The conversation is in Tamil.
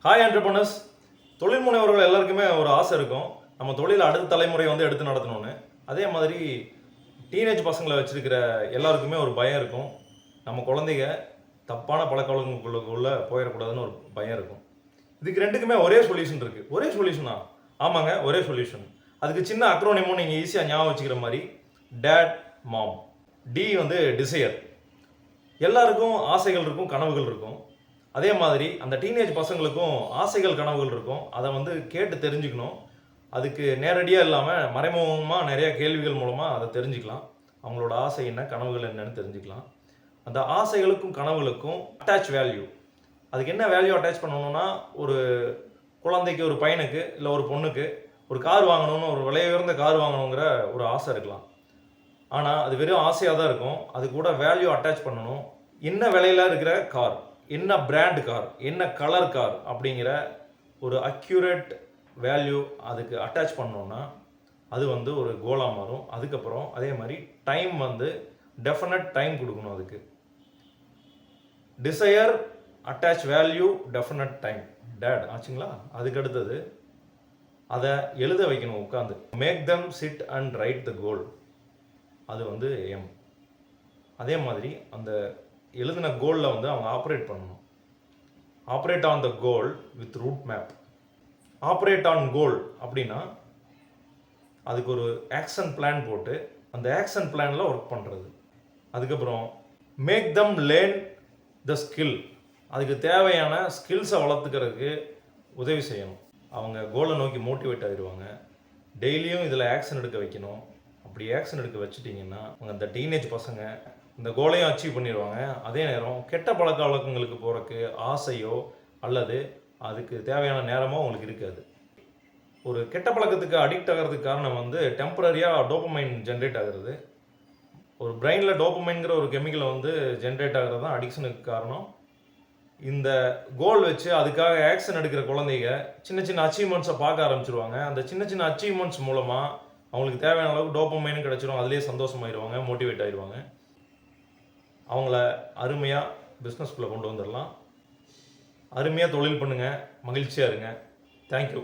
Hi entrepreneurs. தொழில் முனைவர்கள் எல்லாருக்குமே ஒரு ஆசை இருக்கும், நம்ம தொழிலை அடுத்த தலைமுறை வந்து எடுத்து நடத்தணும்னு. அதே மாதிரி டீனேஜ் பசங்களை வச்சிருக்கிற எல்லாருக்குமே ஒரு பயம் இருக்கும், நம்ம குழந்தைங்க தப்பான பழக்கவழக்கங்களுக்குள்ளே போயிடக்கூடாதுன்னு ஒரு பயம் இருக்கும். இதுக்கு ரெண்டுக்குமே ஒரே சொல்யூஷன் இருக்குது. ஒரே சொல்யூஷனா? ஆமாங்க, ஒரே சொல்யூஷன். அதுக்கு சின்ன அக்ரோனிமும் நீங்கள் ஈஸியாக ஞாபகம் வச்சுக்கிற மாதிரி டேட் மாம். டி வந்து டிசையர். எல்லாருக்கும் ஆசைகள் இருக்கும், கனவுகள் இருக்கும். அதே மாதிரி அந்த டீனேஜ் பசங்களுக்கும் ஆசைகள் கனவுகள் இருக்கும். அதை வந்து கேட்டு தெரிஞ்சுக்கணும். அதுக்கு நேரடியாக இல்லாமல் மறைமுகமாக நிறைய கேள்விகள் மூலமாக அதை தெரிஞ்சுக்கலாம். அவங்களோட ஆசை என்ன, கனவுகள் என்னன்னு தெரிஞ்சுக்கலாம். அந்த ஆசைகளுக்கும் கனவுகளுக்கும் அட்டாச் வேல்யூ. அதுக்கு என்ன வேல்யூ அட்டாச் பண்ணணும்னா, ஒரு குழந்தைக்கு, ஒரு பையனுக்கு இல்லை ஒரு பொண்ணுக்கு ஒரு கார் வாங்கணும்னு, ஒரு விலை உயர்ந்த கார் வாங்கணுங்கிற ஒரு ஆசை இருக்கலாம். ஆனால் அது வெறும் ஆசையாக தான் இருக்கும். அது கூட வேல்யூ அட்டாச் பண்ணணும். என்ன விலையில் இருக்கிற கார், என்ன பிராண்ட் கார், என்ன கலர் கார் அப்படிங்கிற ஒரு அக்யூரேட் வேல்யூ அதுக்கு அட்டாச் பண்ணோன்னா அது வந்து ஒரு கோலாக மாறும். அதுக்கப்புறம் அதே மாதிரி டைம் வந்து டெஃபினட் டைம் கொடுக்கணும். அதுக்கு desire, attach value, definite time. Date ஆச்சுங்களா? அதுக்கு அடுத்தது அதை எழுத வைக்கணும் உட்காந்து. Make them sit and write the goal. அது வந்து எம். அதே மாதிரி அந்த எழுதின கோலில் வந்து அவங்க ஆப்ரேட் பண்ணணும். Operate on the goal with root map. Operate on கோல் அப்படின்னா அதுக்கு ஒரு ஆக்ஷன் பிளான் போட்டு அந்த ஆக்ஷன் பிளானில் ஒர்க் பண்ணுறது. அதுக்கப்புறம் make them learn the skill. அதுக்கு தேவையான ஸ்கில்ஸை வளர்த்துக்கிறதுக்கு உதவி செய்யணும். அவங்க கோலை நோக்கி மோட்டிவேட் ஆகிடுவாங்க. டெய்லியும் இதில் ஆக்ஷன் எடுக்க வைக்கணும். அப்படி ஆக்ஷன் எடுக்க வச்சுட்டிங்கன்னா அவங்க அந்த டீனேஜ் பசங்க இந்த கோலையும் அச்சீவ் பண்ணிடுவாங்க. அதே நேரம் கெட்ட பழக்க வழக்கங்களுக்கு போகிறக்கு ஆசையோ அல்லது அதுக்கு தேவையான நேரமோ அவங்களுக்கு இருக்காது. ஒரு கெட்ட பழக்கத்துக்கு அடிக்ட் ஆகிறதுக்கு காரணம் வந்து டெம்பரரியாக டோபமைன் ஜென்ரேட் ஆகிறது. ஒரு பிரெயினில் டோபமைன்கிற ஒரு கெமிக்கலை வந்து ஜென்ரேட் ஆகிறது தான் அடிக்ஷனுக்கு காரணம். இந்த கோல் வச்சு அதுக்காக ஆக்ஷன் எடுக்கிற குழந்தைங்க சின்ன சின்ன அச்சீவ்மெண்ட்ஸை பார்க்க ஆரம்பிச்சிருவாங்க. அந்த சின்ன சின்ன அச்சீவ்மெண்ட்ஸ் மூலமாக அவங்களுக்கு தேவையான அளவுக்கு டோபமைனும் கிடச்சிரும். அதுலேயே சந்தோஷமாயிடுவாங்க, மோட்டிவேட் ஆகிடுவாங்க. அவங்கள அருமையாக பிஸ்னஸ்குள்ளே கொண்டு வந்துடலாம். அருமையாக தொழில் பண்ணுங்கள், மகிழ்ச்சியாக இருங்க. தேங்க்யூ.